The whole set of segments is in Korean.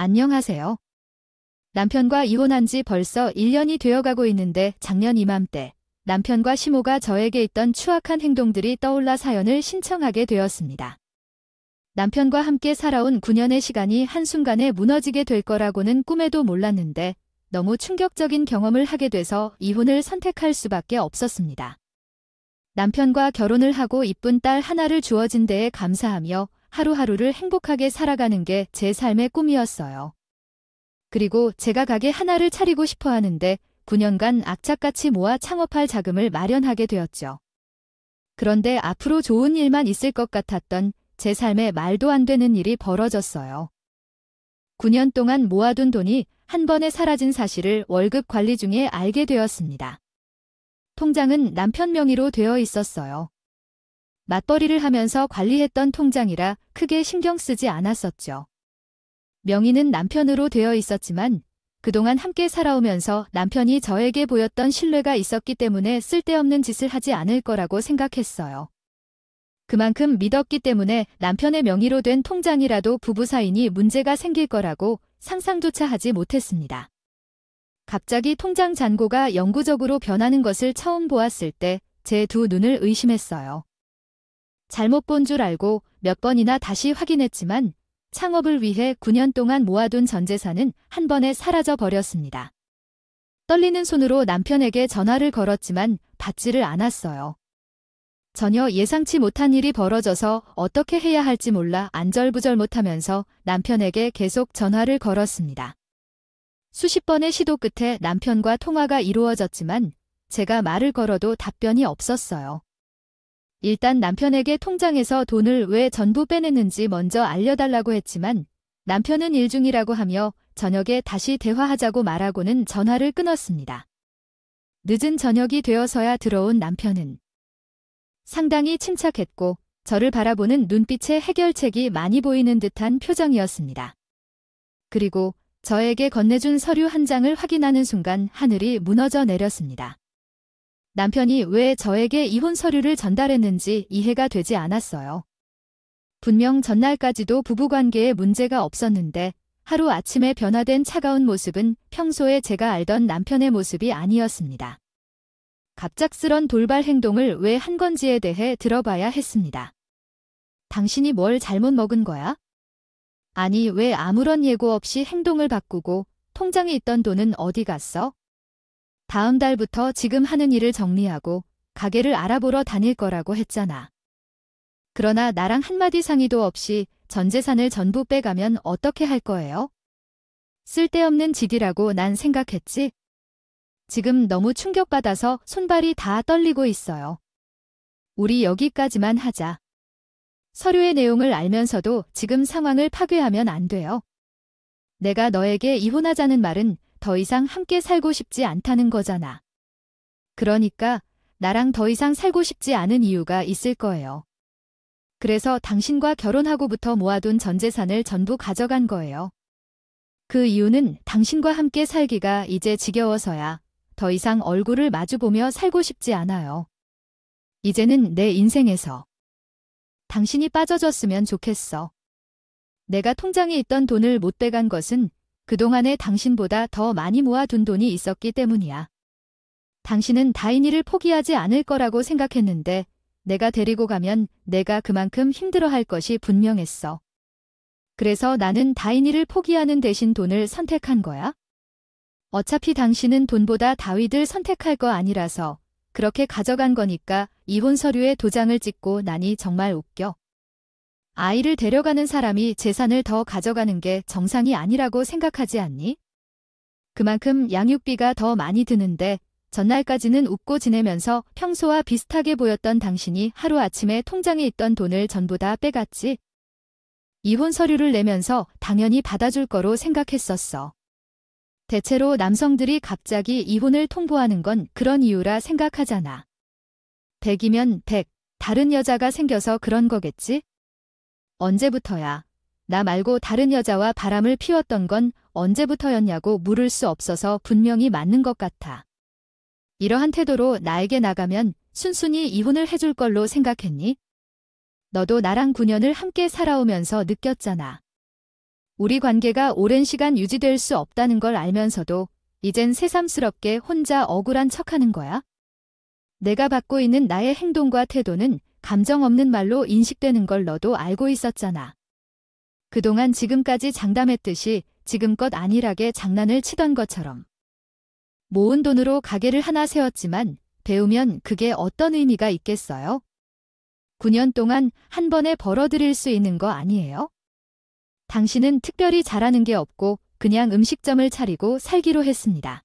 안녕하세요. 남편과 이혼한 지 벌써 1년이 되어가고 있는데 작년 이맘때 남편과 시모가 저에게 있던 추악한 행동들이 떠올라 사연을 신청하게 되었습니다. 남편과 함께 살아온 9년의 시간이 한순간에 무너지게 될 거라고는 꿈에도 몰랐는데 너무 충격적인 경험을 하게 돼서 이혼을 선택할 수밖에 없었습니다. 남편과 결혼을 하고 이쁜 딸 하나를 주어진 데에 감사하며 하루하루를 행복하게 살아가는 게 제 삶의 꿈이었어요. 그리고 제가 가게 하나를 차리고 싶어 하는데 9년간 악착같이 모아 창업할 자금을 마련하게 되었죠. 그런데 앞으로 좋은 일만 있을 것 같았던 제 삶에 말도 안 되는 일이 벌어졌어요. 9년 동안 모아둔 돈이 한 번에 사라진 사실을 월급 관리 중에 알게 되었습니다. 통장은 남편 명의로 되어 있었어요. 맞벌이를 하면서 관리했던 통장이라 크게 신경 쓰지 않았었죠. 명의는 남편으로 되어 있었지만 그동안 함께 살아오면서 남편이 저에게 보였던 신뢰가 있었기 때문에 쓸데없는 짓을 하지 않을 거라고 생각했어요. 그만큼 믿었기 때문에 남편의 명의로 된 통장이라도 부부 사이니 문제가 생길 거라고 상상조차 하지 못했습니다. 갑자기 통장 잔고가 영구적으로 변하는 것을 처음 보았을 때 제 두 눈을 의심했어요. 잘못 본 줄 알고 몇 번이나 다시 확인했지만 창업을 위해 9년 동안 모아둔 전 재산은 한 번에 사라져 버렸습니다. 떨리는 손으로 남편에게 전화를 걸었지만 받지를 않았어요. 전혀 예상치 못한 일이 벌어져서 어떻게 해야 할지 몰라 안절부절 못하면서 남편에게 계속 전화를 걸었습니다. 수십 번의 시도 끝에 남편과 통화가 이루어졌지만 제가 말을 걸어도 답변이 없었어요. 일단 남편에게 통장에서 돈을 왜 전부 빼냈는지 먼저 알려달라고 했지만 남편은 일 중이라고 하며 저녁에 다시 대화하자고 말하고는 전화를 끊었습니다. 늦은 저녁이 되어서야 들어온 남편은 상당히 침착했고 저를 바라보는 눈빛에 해결책이 많이 보이는 듯한 표정이었습니다. 그리고 저에게 건네준 서류 한 장을 확인하는 순간 하늘이 무너져 내렸습니다. 남편이 왜 저에게 이혼 서류를 전달했는지 이해가 되지 않았어요. 분명 전날까지도 부부관계에 문제가 없었는데 하루아침에 변화된 차가운 모습은 평소에 제가 알던 남편의 모습이 아니었습니다. 갑작스런 돌발 행동을 왜 한 건지에 대해 들어봐야 했습니다. 당신이 뭘 잘못 먹은 거야? 아니 왜 아무런 예고 없이 행동을 바꾸고 통장에 있던 돈은 어디 갔어? 다음 달부터 지금 하는 일을 정리하고 가게를 알아보러 다닐 거라고 했잖아. 그러나 나랑 한마디 상의도 없이 전 재산을 전부 빼가면 어떻게 할 거예요? 쓸데없는 짓이라고 난 생각했지? 지금 너무 충격받아서 손발이 다 떨리고 있어요. 우리 여기까지만 하자. 서류의 내용을 알면서도 지금 상황을 파괴하면 안 돼요. 내가 너에게 이혼하자는 말은 더 이상 함께 살고 싶지 않다는 거잖아. 그러니까 나랑 더 이상 살고 싶지 않은 이유가 있을 거예요. 그래서 당신과 결혼하고부터 모아둔 전 재산을 전부 가져간 거예요. 그 이유는 당신과 함께 살기가 이제 지겨워서야 더 이상 얼굴을 마주보며 살고 싶지 않아요. 이제는 내 인생에서 당신이 빠져줬으면 좋겠어. 내가 통장에 있던 돈을 못 빼간 것은 그동안에 당신보다 더 많이 모아둔 돈이 있었기 때문이야. 당신은 다인이를 포기하지 않을 거라고 생각했는데 내가 데리고 가면 내가 그만큼 힘들어할 것이 분명했어. 그래서 나는 다인이를 포기하는 대신 돈을 선택한 거야. 어차피 당신은 돈보다 다윗을 선택할 거 아니라서 그렇게 가져간 거니까 이혼 서류에 도장을 찍고 나니 정말 웃겨. 아이를 데려가는 사람이 재산을 더 가져가는 게 정상이 아니라고 생각하지 않니? 그만큼 양육비가 더 많이 드는데 전날까지는 웃고 지내면서 평소와 비슷하게 보였던 당신이 하루아침에 통장에 있던 돈을 전부 다 빼갔지. 이혼 서류를 내면서 당연히 받아줄 거로 생각했었어. 대체로 남성들이 갑자기 이혼을 통보하는 건 그런 이유라 생각하잖아. 100이면 100, 다른 여자가 생겨서 그런 거겠지? 언제부터야? 나 말고 다른 여자와 바람을 피웠던 건 언제부터였냐고 물을 수 없어서 분명히 맞는 것 같아. 이러한 태도로 나에게 나가면 순순히 이혼을 해줄 걸로 생각했니? 너도 나랑 9년을 함께 살아오면서 느꼈잖아. 우리 관계가 오랜 시간 유지될 수 없다는 걸 알면서도 이젠 새삼스럽게 혼자 억울한 척하는 거야? 내가 받고 있는 나의 행동과 태도는 감정 없는 말로 인식되는 걸 너도 알고 있었잖아. 그동안 지금까지 장담했듯이 지금껏 안일하게 장난을 치던 것처럼. 모은 돈으로 가게를 하나 세웠지만 배우면 그게 어떤 의미가 있겠어요? 9년 동안 한 번에 벌어들일 수 있는 거 아니에요? 당신은 특별히 잘하는 게 없고 그냥 음식점을 차리고 살기로 했습니다.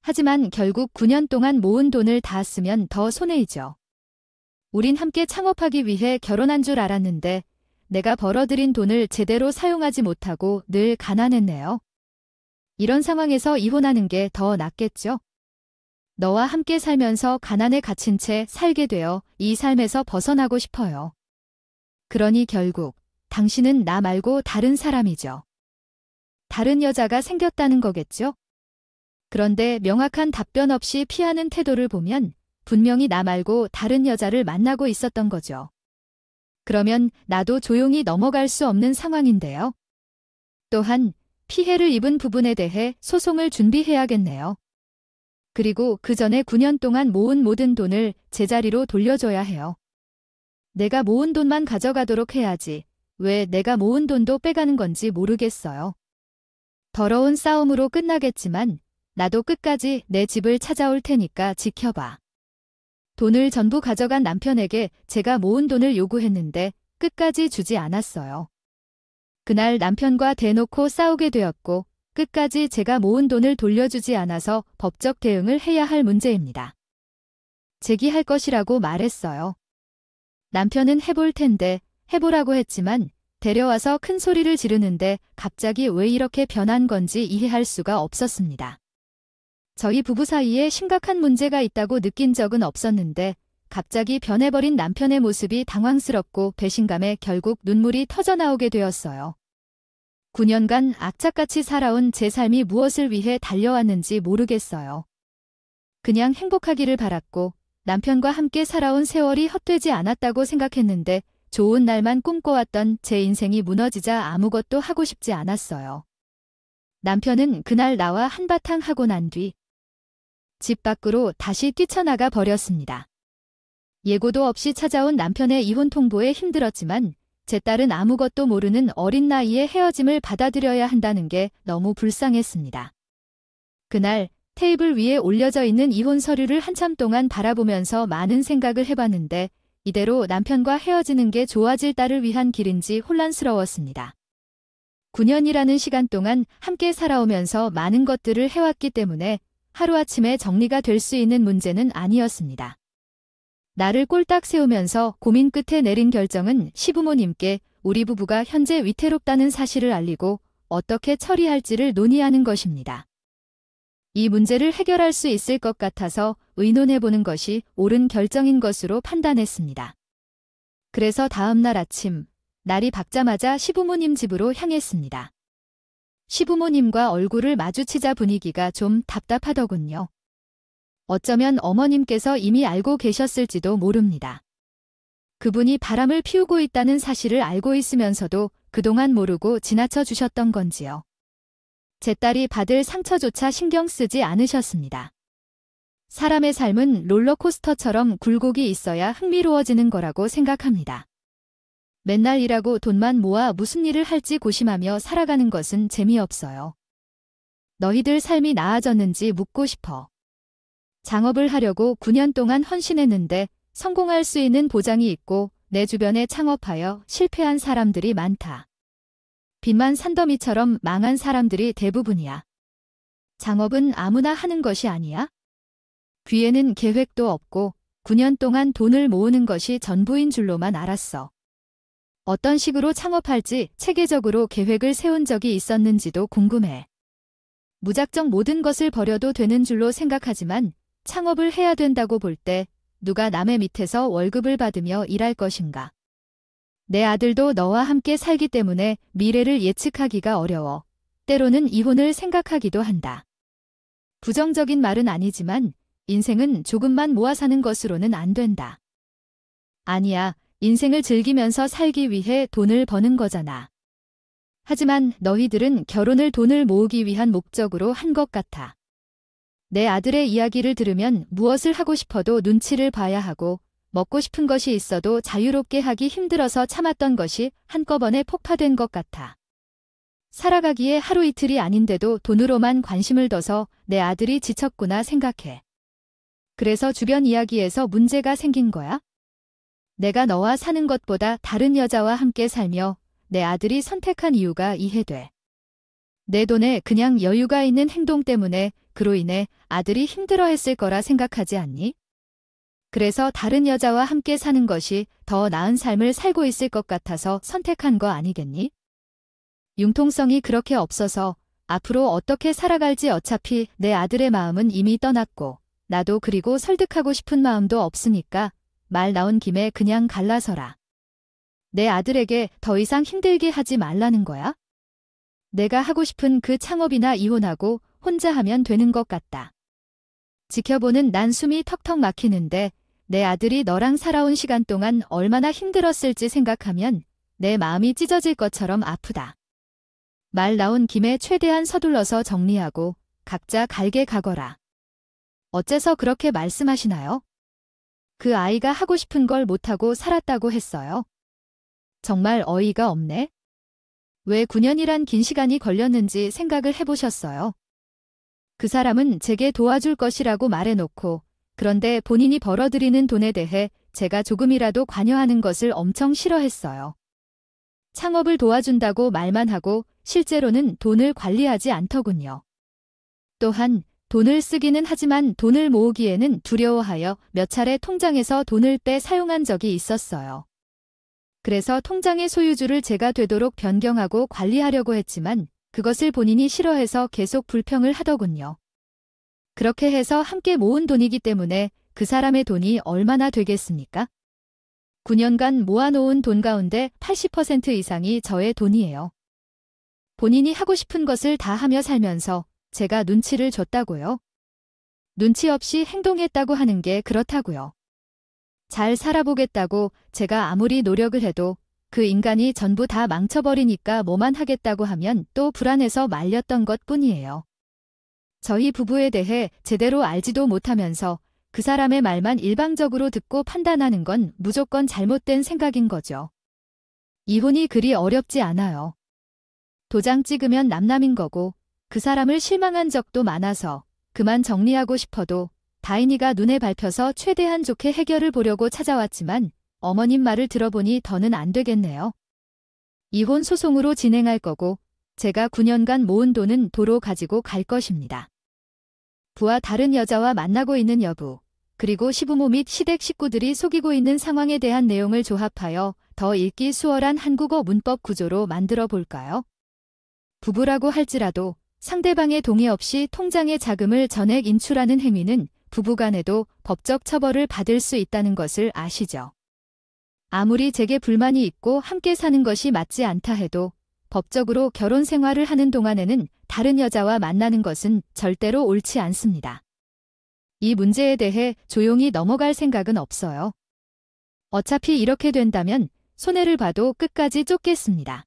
하지만 결국 9년 동안 모은 돈을 다 쓰면 더 손해이죠. 우린 함께 창업하기 위해 결혼한 줄 알았는데 내가 벌어들인 돈을 제대로 사용하지 못하고 늘 가난했네요. 이런 상황에서 이혼하는 게 더 낫겠죠? 너와 함께 살면서 가난에 갇힌 채 살게 되어 이 삶에서 벗어나고 싶어요. 그러니 결국 당신은 나 말고 다른 사람이죠. 다른 여자가 생겼다는 거겠죠? 그런데 명확한 답변 없이 피하는 태도를 보면 분명히 나 말고 다른 여자를 만나고 있었던 거죠. 그러면 나도 조용히 넘어갈 수 없는 상황인데요. 또한 피해를 입은 부분에 대해 소송을 준비해야겠네요. 그리고 그 전에 9년 동안 모은 모든 돈을 제자리로 돌려줘야 해요. 내가 모은 돈만 가져가도록 해야지. 왜 내가 모은 돈도 빼가는 건지 모르겠어요. 더러운 싸움으로 끝나겠지만 나도 끝까지 내 집을 찾아올 테니까 지켜봐. 돈을 전부 가져간 남편에게 제가 모은 돈을 요구했는데 끝까지 주지 않았어요. 그날 남편과 대놓고 싸우게 되었고 끝까지 제가 모은 돈을 돌려주지 않아서 법적 대응을 해야 할 문제입니다. 제기할 것이라고 말했어요. 남편은 해볼 텐데 해보라고 했지만 데려와서 큰 소리를 지르는데 갑자기 왜 이렇게 변한 건지 이해할 수가 없었습니다. 저희 부부 사이에 심각한 문제가 있다고 느낀 적은 없었는데 갑자기 변해버린 남편의 모습이 당황스럽고 배신감에 결국 눈물이 터져나오게 되었어요. 9년간 악착같이 살아온 제 삶이 무엇을 위해 달려왔는지 모르겠어요. 그냥 행복하기를 바랐고 남편과 함께 살아온 세월이 헛되지 않았다고 생각했는데 좋은 날만 꿈꿔왔던 제 인생이 무너지자 아무것도 하고 싶지 않았어요. 남편은 그날 나와 한바탕 하고 난 뒤 집 밖으로 다시 뛰쳐나가 버렸습니다. 예고도 없이 찾아온 남편의 이혼 통보에 힘들었지만 제 딸은 아무것도 모르는 어린 나이에 헤어짐을 받아들여야 한다는 게 너무 불쌍했습니다. 그날 테이블 위에 올려져 있는 이혼 서류를 한참 동안 바라보면서 많은 생각을 해봤는데 이대로 남편과 헤어지는 게 좋아질 딸을 위한 길인지 혼란스러웠습니다. 9년이라는 시간 동안 함께 살아오면서 많은 것들을 해왔기 때문에 하루아침에 정리가 될 수 있는 문제는 아니었습니다. 나를 꼴딱 세우면서 고민 끝에 내린 결정은 시부모님께 우리 부부가 현재 위태롭다는 사실을 알리고 어떻게 처리할지를 논의하는 것입니다. 이 문제를 해결할 수 있을 것 같아서 의논해보는 것이 옳은 결정인 것으로 판단했습니다. 그래서 다음 날 아침, 날이 밝자마자 시부모님 집으로 향했습니다. 시부모님과 얼굴을 마주치자 분위기가 좀 답답하더군요. 어쩌면 어머님께서 이미 알고 계셨을지도 모릅니다. 그분이 바람을 피우고 있다는 사실을 알고 있으면서도 그동안 모르고 지나쳐 주셨던 건지요. 제 딸이 받을 상처조차 신경 쓰지 않으셨습니다. 사람의 삶은 롤러코스터처럼 굴곡이 있어야 흥미로워지는 거라고 생각합니다. 맨날 일하고 돈만 모아 무슨 일을 할지 고심하며 살아가는 것은 재미없어요. 너희들 삶이 나아졌는지 묻고 싶어. 창업을 하려고 9년 동안 헌신했는데 성공할 수 있는 보장이 있고 내 주변에 창업하여 실패한 사람들이 많다. 빚만 산더미처럼 망한 사람들이 대부분이야. 창업은 아무나 하는 것이 아니야? 뒤에는 계획도 없고 9년 동안 돈을 모으는 것이 전부인 줄로만 알았어. 어떤 식으로 창업할지 체계적으로 계획을 세운 적이 있었는지도 궁금해. 무작정 모든 것을 버려도 되는 줄로 생각하지만 창업을 해야 된다고 볼 때 누가 남의 밑에서 월급을 받으며 일할 것인가. 내 아들도 너와 함께 살기 때문에 미래를 예측하기가 어려워. 때로는 이혼을 생각하기도 한다. 부정적인 말은 아니지만 인생은 조금만 모아 사는 것으로는 안 된다. 아니야, 인생을 즐기면서 살기 위해 돈을 버는 거잖아. 하지만 너희들은 결혼을 돈을 모으기 위한 목적으로 한 것 같아. 내 아들의 이야기를 들으면 무엇을 하고 싶어도 눈치를 봐야 하고 먹고 싶은 것이 있어도 자유롭게 하기 힘들어서 참았던 것이 한꺼번에 폭파된 것 같아. 살아가기에 하루 이틀이 아닌데도 돈으로만 관심을 둬서 내 아들이 지쳤구나 생각해. 그래서 주변 이야기에서 문제가 생긴 거야? 내가 너와 사는 것보다 다른 여자와 함께 살며 내 아들이 선택한 이유가 이해돼. 내 돈에 그냥 여유가 있는 행동 때문에 그로 인해 아들이 힘들어했을 거라 생각하지 않니? 그래서 다른 여자와 함께 사는 것이 더 나은 삶을 살고 있을 것 같아서 선택한 거 아니겠니? 융통성이 그렇게 없어서 앞으로 어떻게 살아갈지 어차피 내 아들의 마음은 이미 떠났고 나도 그리고 설득하고 싶은 마음도 없으니까 말 나온 김에 그냥 갈라서라. 내 아들에게 더 이상 힘들게 하지 말라는 거야? 내가 하고 싶은 그 창업이나 이혼하고 혼자 하면 되는 것 같다. 지켜보는 난 숨이 턱턱 막히는데 내 아들이 너랑 살아온 시간 동안 얼마나 힘들었을지 생각하면 내 마음이 찢어질 것처럼 아프다. 말 나온 김에 최대한 서둘러서 정리하고 각자 갈게 가거라. 어째서 그렇게 말씀하시나요? 그 아이가 하고 싶은 걸 못하고 살았다고 했어요. 정말 어이가 없네. 왜 9년이란 긴 시간이 걸렸는지 생각을 해보셨어요? 그 사람은 제게 도와줄 것이라고 말해놓고 그런데 본인이 벌어들이는 돈에 대해 제가 조금이라도 관여하는 것을 엄청 싫어했어요. 창업을 도와준다고 말만 하고 실제로는 돈을 관리하지 않더군요. 또한 돈을 쓰기는 하지만 돈을 모으기에는 두려워하여 몇 차례 통장에서 돈을 빼 사용한 적이 있었어요. 그래서 통장의 소유주를 제가 되도록 변경하고 관리하려고 했지만 그것을 본인이 싫어해서 계속 불평을 하더군요. 그렇게 해서 함께 모은 돈이기 때문에 그 사람의 돈이 얼마나 되겠습니까? 9년간 모아놓은 돈 가운데 80% 이상이 저의 돈이에요. 본인이 하고 싶은 것을 다 하며 살면서 제가 눈치를 줬다고요? 눈치 없이 행동했다고 하는 게 그렇다고요. 잘 살아보겠다고 제가 아무리 노력을 해도 그 인간이 전부 다 망쳐버리니까 뭐만 하겠다고 하면 또 불안해서 말렸던 것 뿐이에요. 저희 부부에 대해 제대로 알지도 못하면서 그 사람의 말만 일방적으로 듣고 판단하는 건 무조건 잘못된 생각인 거죠. 이혼이 그리 어렵지 않아요. 도장 찍으면 남남인 거고 그 사람을 실망한 적도 많아서 그만 정리하고 싶어도 다인이가 눈에 밟혀서 최대한 좋게 해결을 보려고 찾아왔지만 어머님 말을 들어보니 더는 안 되겠네요. 이혼 소송으로 진행할 거고 제가 9년간 모은 돈은 도로 가지고 갈 것입니다. 부와 다른 여자와 만나고 있는 여부, 그리고 시부모 및 시댁 식구들이 속이고 있는 상황에 대한 내용을 조합하여 더 읽기 수월한 한국어 문법 구조로 만들어 볼까요? 부부라고 할지라도 상대방의 동의 없이 통장에 자금을 전액 인출하는 행위는 부부간에도 법적 처벌을 받을 수 있다는 것을 아시죠? 아무리 제게 불만이 있고 함께 사는 것이 맞지 않다 해도 법적으로 결혼 생활을 하는 동안에는 다른 여자와 만나는 것은 절대로 옳지 않습니다. 이 문제에 대해 조용히 넘어갈 생각은 없어요. 어차피 이렇게 된다면 손해를 봐도 끝까지 쫓겠습니다.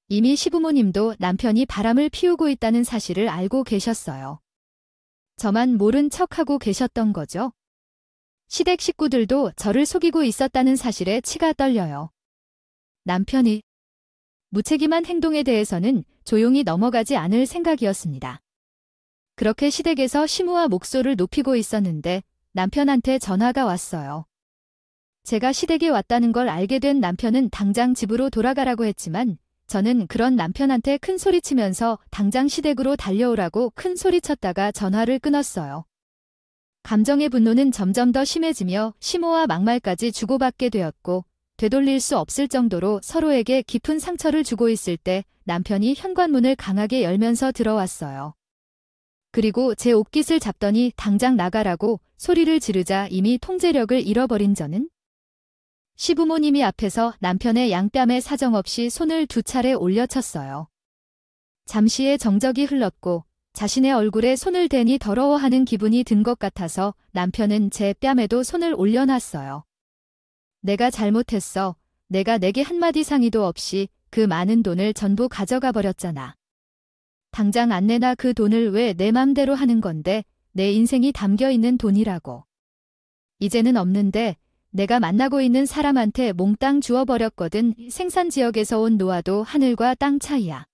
이미 시부모님도 남편이 바람을 피우고 있다는 사실을 알고 계셨어요. 저만 모른 척하고 계셨던 거죠. 시댁 식구들도 저를 속이고 있었다는 사실에 치가 떨려요. 남편이 무책임한 행동에 대해서는 조용히 넘어가지 않을 생각이었습니다. 그렇게 시댁에서 시무와 목소리를 높이고 있었는데 남편한테 전화가 왔어요. 제가 시댁에 왔다는 걸 알게 된 남편은 당장 집으로 돌아가라고 했지만 저는 그런 남편한테 큰 소리치면서 당장 시댁으로 달려오라고 큰 소리쳤다가 전화를 끊었어요. 감정의 분노는 점점 더 심해지며 시모와 막말까지 주고받게 되었고 되돌릴 수 없을 정도로 서로에게 깊은 상처를 주고 있을 때 남편이 현관문을 강하게 열면서 들어왔어요. 그리고 제 옷깃을 잡더니 당장 나가라고 소리를 지르자 이미 통제력을 잃어버린 저는 시부모님이 앞에서 남편의 양뺨에 사정없이 손을 2차례 올려쳤어요. 잠시의 정적이 흘렀고 자신의 얼굴에 손을 대니 더러워하는 기분이 든 것 같아서 남편은 제 뺨에도 손을 올려놨어요. 내가 잘못했어. 내가 내게 한마디 상의도 없이 그 많은 돈을 전부 가져가 버렸잖아. 당장 안 내나 그 돈을 왜 내 맘대로 하는 건데 내 인생이 담겨 있는 돈이라고. 이제는 없는데 내가 만나고 있는 사람한테 몽땅 주워버렸거든. 생산지역에서 온 노아도 하늘과 땅 차이야.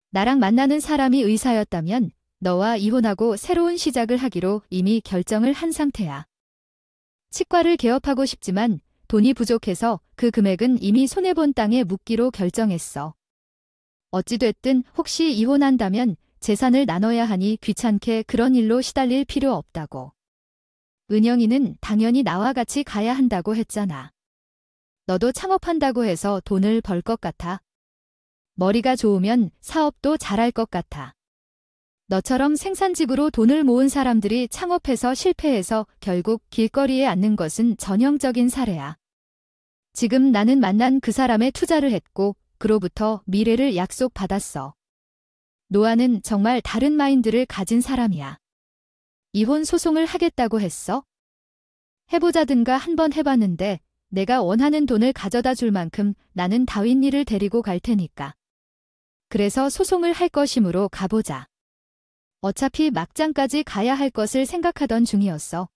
나랑 만나는 사람이 의사였다면 너와 이혼하고 새로운 시작을 하기로 이미 결정을 한 상태야. 치과를 개업하고 싶지만 돈이 부족해서 그 금액은 이미 손해본 땅에 묻기로 결정했어. 어찌됐든 혹시 이혼한다면 재산을 나눠야 하니 귀찮게 그런 일로 시달릴 필요 없다고. 은영이는 당연히 나와 같이 가야 한다고 했잖아. 너도 창업한다고 해서 돈을 벌 것 같아? 머리가 좋으면 사업도 잘할 것 같아. 너처럼 생산직으로 돈을 모은 사람들이 창업해서 실패해서 결국 길거리에 앉는 것은 전형적인 사례야. 지금 나는 만난 그 사람에 투자를 했고 그로부터 미래를 약속받았어. 노아는 정말 다른 마인드를 가진 사람이야. 이혼 소송을 하겠다고 했어? 해보자든가 한번 해봤는데 내가 원하는 돈을 가져다 줄 만큼 나는 다윈이를 데리고 갈 테니까. 그래서 소송을 할 것이므로 가보자. 어차피 막장까지 가야 할 것을 생각하던 중이었어.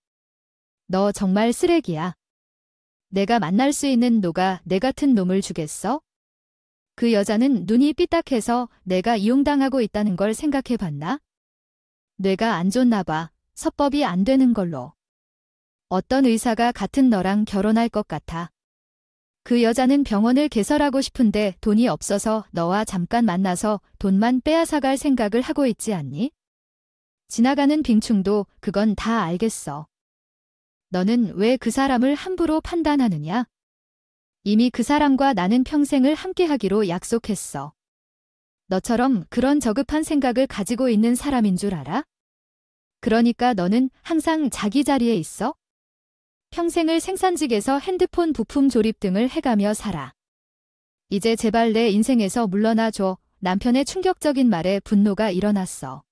너 정말 쓰레기야. 내가 만날 수 있는 노가 내 같은 놈을 주겠어? 그 여자는 눈이 삐딱해서 내가 이용당하고 있다는 걸 생각해봤나? 뇌가 안 좋나 봐. 서법이 안 되는 걸로. 어떤 의사가 같은 너랑 결혼할 것 같아. 그 여자는 병원을 개설하고 싶은데 돈이 없어서 너와 잠깐 만나서 돈만 빼앗아갈 생각을 하고 있지 않니? 지나가는 빙충도 그건 다 알겠어. 너는 왜 그 사람을 함부로 판단하느냐? 이미 그 사람과 나는 평생을 함께하기로 약속했어. 너처럼 그런 저급한 생각을 가지고 있는 사람인 줄 알아? 그러니까 너는 항상 자기 자리에 있어? 평생을 생산직에서 핸드폰 부품 조립 등을 해가며 살아. 이제 제발 내 인생에서 물러나줘. 남편의 충격적인 말에 분노가 일어났어.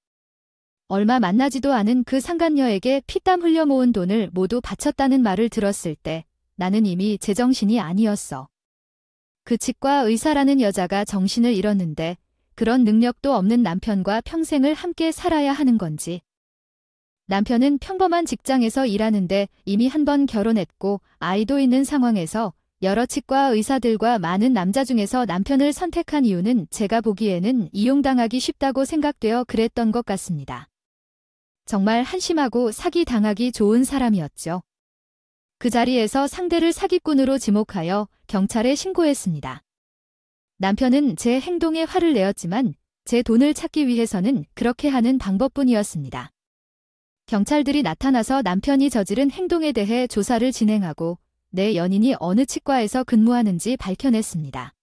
얼마 만나지도 않은 그 상간녀에게 피땀 흘려 모은 돈을 모두 바쳤다는 말을 들었을 때 나는 이미 제정신이 아니었어. 그 치과 의사라는 여자가 정신을 잃었는데 그런 능력도 없는 남편과 평생을 함께 살아야 하는 건지. 남편은 평범한 직장에서 일하는데 이미 한 번 결혼했고 아이도 있는 상황에서 여러 치과 의사들과 많은 남자 중에서 남편을 선택한 이유는 제가 보기에는 이용당하기 쉽다고 생각되어 그랬던 것 같습니다. 정말 한심하고 사기당하기 좋은 사람이었죠. 그 자리에서 상대를 사기꾼으로 지목하여 경찰에 신고했습니다. 남편은 제 행동에 화를 내었지만 제 돈을 찾기 위해서는 그렇게 하는 방법뿐이었습니다. 경찰들이 나타나서 남편이 저지른 행동에 대해 조사를 진행하고 내 연인이 어느 치과에서 근무하는지 밝혀냈습니다.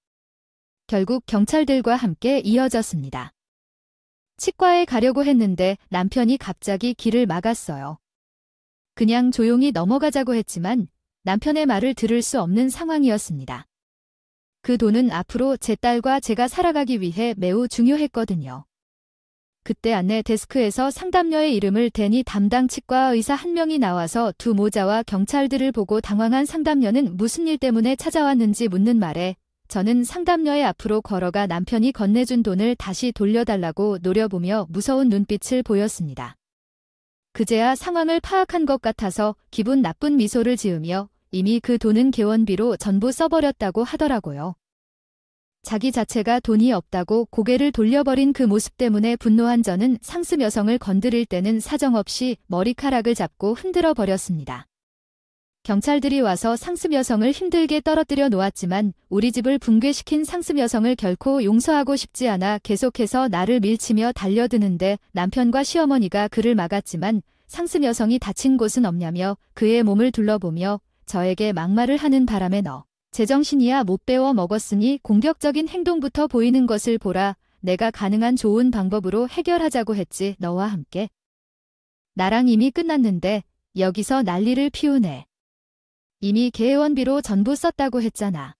결국 경찰들과 함께 이어졌습니다. 치과에 가려고 했는데 남편이 갑자기 길을 막았어요. 그냥 조용히 넘어가자고 했지만 남편의 말을 들을 수 없는 상황이었습니다. 그 돈은 앞으로 제 딸과 제가 살아가기 위해 매우 중요했거든요. 그때 안내 데스크에서 상담녀의 이름을 대니 담당 치과 의사 한 명이 나와서 두 모자와 경찰들을 보고 당황한 상담녀는 무슨 일 때문에 찾아왔는지 묻는 말에 저는 상담녀의 앞으로 걸어가 남편이 건네준 돈을 다시 돌려달라고 노려보며 무서운 눈빛을 보였습니다. 그제야 상황을 파악한 것 같아서 기분 나쁜 미소를 지으며 이미 그 돈은 개원비로 전부 써버렸다고 하더라고요. 자기 자체가 돈이 없다고 고개를 돌려버린 그 모습 때문에 분노한 저는 상습 여성을 건드릴 때는 사정없이 머리카락을 잡고 흔들어 버렸습니다. 경찰들이 와서 상습 여성을 힘들게 떨어뜨려 놓았지만 우리 집을 붕괴시킨 상습 여성을 결코 용서하고 싶지 않아 계속해서 나를 밀치며 달려드는데 남편과 시어머니가 그를 막았지만 상습 여성이 다친 곳은 없냐며 그의 몸을 둘러보며 저에게 막말을 하는 바람에 너 제정신이야 못 배워 먹었으니 공격적인 행동부터 보이는 것을 보라. 내가 가능한 좋은 방법으로 해결하자고 했지 너와 함께. 나랑 이미 끝났는데 여기서 난리를 피우네. 이미 개원비로 전부 썼다고 했잖아.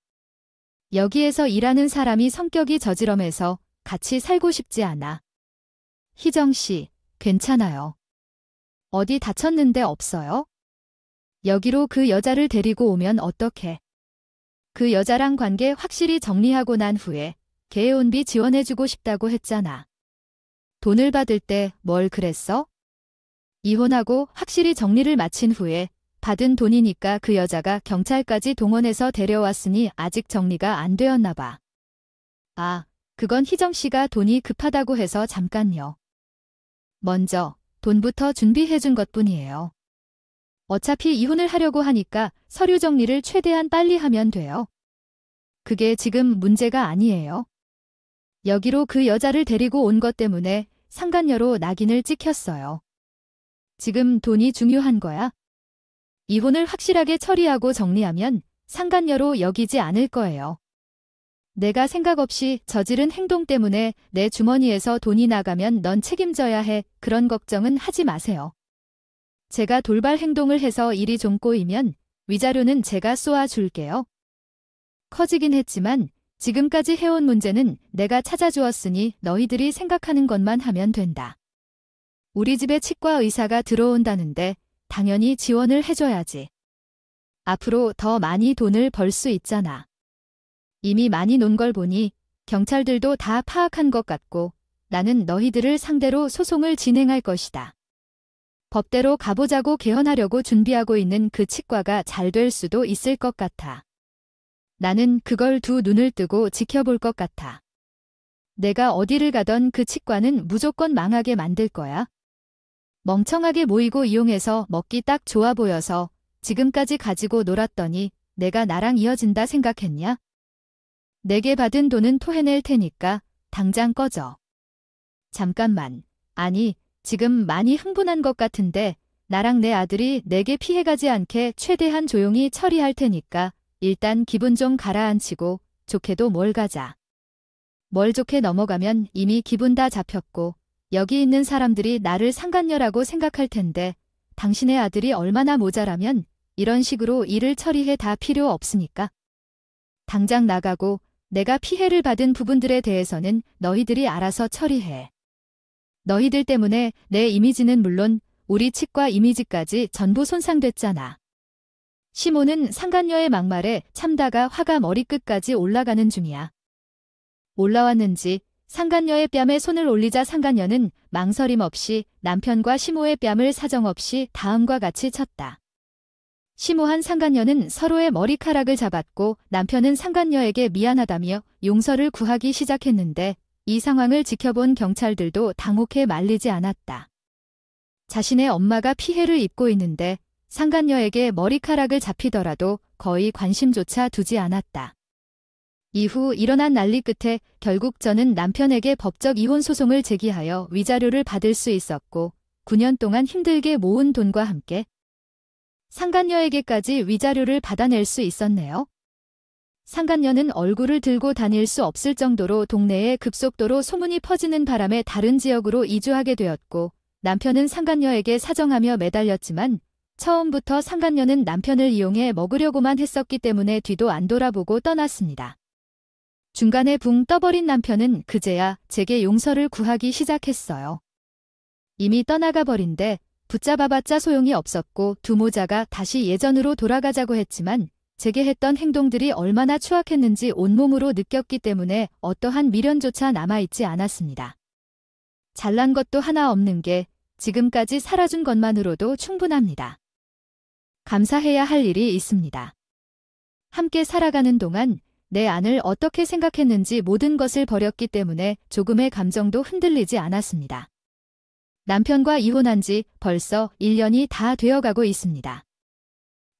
여기에서 일하는 사람이 성격이 저지럼해서 같이 살고 싶지 않아. 희정 씨, 괜찮아요. 어디 다쳤는데 없어요? 여기로 그 여자를 데리고 오면 어떡해? 그 여자랑 관계 확실히 정리하고 난 후에 개혼비 지원해주고 싶다고 했잖아. 돈을 받을 때 뭘 그랬어? 이혼하고 확실히 정리를 마친 후에 받은 돈이니까 그 여자가 경찰까지 동원해서 데려왔으니 아직 정리가 안 되었나 봐. 아, 그건 희정 씨가 돈이 급하다고 해서 잠깐요. 먼저 돈부터 준비해준 것뿐이에요. 어차피 이혼을 하려고 하니까 서류 정리를 최대한 빨리 하면 돼요. 그게 지금 문제가 아니에요. 여기로 그 여자를 데리고 온 것 때문에 상간녀로 낙인을 찍혔어요. 지금 돈이 중요한 거야. 이혼을 확실하게 처리하고 정리하면 상간녀로 여기지 않을 거예요. 내가 생각 없이 저지른 행동 때문에 내 주머니에서 돈이 나가면 넌 책임져야 해. 그런 걱정은 하지 마세요. 제가 돌발 행동을 해서 일이 좀 꼬이면 위자료는 제가 쏘아줄게요. 커지긴 했지만 지금까지 해온 문제는 내가 찾아주었으니 너희들이 생각하는 것만 하면 된다. 우리 집에 치과 의사가 들어온다는데 당연히 지원을 해줘야지. 앞으로 더 많이 돈을 벌 수 있잖아. 이미 많이 논 걸 보니 경찰들도 다 파악한 것 같고 나는 너희들을 상대로 소송을 진행할 것이다. 법대로 가보자고 개헌하려고 준비하고 있는 그 치과가 잘 될 수도 있을 것 같아. 나는 그걸 두 눈을 뜨고 지켜볼 것 같아. 내가 어디를 가던 그 치과는 무조건 망하게 만들 거야. 멍청하게 모이고 이용해서 먹기 딱 좋아 보여서 지금까지 가지고 놀았더니 내가 나랑 이어진다 생각했냐? 내게 받은 돈은 토해낼 테니까 당장 꺼져. 잠깐만. 아니, 지금 많이 흥분한 것 같은데 나랑 내 아들이 내게 피해가지 않게 최대한 조용히 처리할 테니까 일단 기분 좀 가라앉히고 좋게도 뭘 가자. 뭘 좋게 넘어가면 이미 기분 다 잡혔고 여기 있는 사람들이 나를 상간녀라고 생각할 텐데 당신의 아들이 얼마나 모자라면 이런 식으로 일을 처리해 다 필요 없으니까. 당장 나가고 내가 피해를 받은 부분들에 대해서는 너희들이 알아서 처리해. 너희들 때문에 내 이미지는 물론 우리 치과 이미지까지 전부 손상됐잖아. 시모는 상간녀의 막말에 참다가 화가 머리끝까지 올라가는 중이야. 올라왔는지 상간녀의 뺨에 손을 올리자 상간녀는 망설임 없이 남편과 시모의 뺨을 사정없이 다음과 같이 쳤다. 시모한 상간녀는 서로의 머리카락을 잡았고 남편은 상간녀에게 미안하다며 용서를 구하기 시작했는데 이 상황을 지켜본 경찰들도 당혹해 말리지 않았다. 자신의 엄마가 피해를 입고 있는데 상간녀에게 머리카락을 잡히더라도 거의 관심조차 두지 않았다. 이후 일어난 난리 끝에 결국 저는 남편에게 법적 이혼 소송을 제기하여 위자료를 받을 수 있었고 9년 동안 힘들게 모은 돈과 함께 상간녀에게까지 위자료를 받아낼 수 있었네요. 상간녀는 얼굴을 들고 다닐 수 없을 정도로 동네에 급속도로 소문이 퍼지는 바람에 다른 지역으로 이주하게 되었고 남편은 상간녀에게 사정하며 매달렸지만 처음부터 상간녀는 남편을 이용해 먹으려고만 했었기 때문에 뒤도 안 돌아보고 떠났습니다. 중간에 붕 떠버린 남편은 그제야 제게 용서를 구하기 시작했어요. 이미 떠나가 버린데 붙잡아봤자 소용이 없었고 두 모자가 다시 예전으로 돌아가자고 했지만 제게 했던 행동들이 얼마나 추악했는지 온몸으로 느꼈기 때문에 어떠한 미련조차 남아있지 않았습니다. 잘난 것도 하나 없는 게 지금까지 살아준 것만으로도 충분합니다. 감사해야 할 일이 있습니다. 함께 살아가는 동안 내 안을 어떻게 생각했는지 모든 것을 버렸기 때문에 조금의 감정도 흔들리지 않았습니다. 남편과 이혼한 지 벌써 1년이 다 되어가고 있습니다.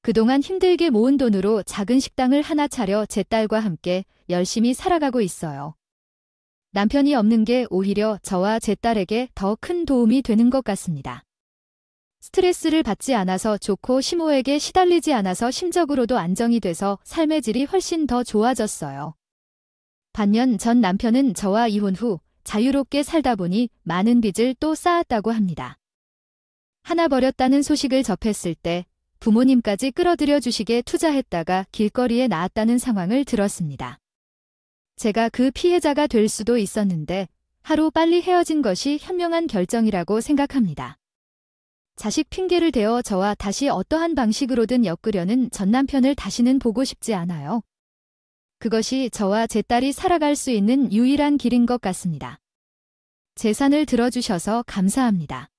그동안 힘들게 모은 돈으로 작은 식당을 하나 차려 제 딸과 함께 열심히 살아가고 있어요. 남편이 없는 게 오히려 저와 제 딸에게 더 큰 도움이 되는 것 같습니다. 스트레스를 받지 않아서 좋고 시모에게 시달리지 않아서 심적으로도 안정이 돼서 삶의 질이 훨씬 더 좋아졌어요. 반면 전 남편은 저와 이혼 후 자유롭게 살다 보니 많은 빚을 또 쌓았다고 합니다. 하나 버렸다는 소식을 접했을 때 부모님까지 끌어들여 주식에 투자했다가 길거리에 나왔다는 상황을 들었습니다. 제가 그 피해자가 될 수도 있었는데 하루 빨리 헤어진 것이 현명한 결정이라고 생각합니다. 자식 핑계를 대어 저와 다시 어떠한 방식으로든 엮으려는 전 남편을 다시는 보고 싶지 않아요. 그것이 저와 제 딸이 살아갈 수 있는 유일한 길인 것 같습니다. 제 산을 들어주셔서 감사합니다.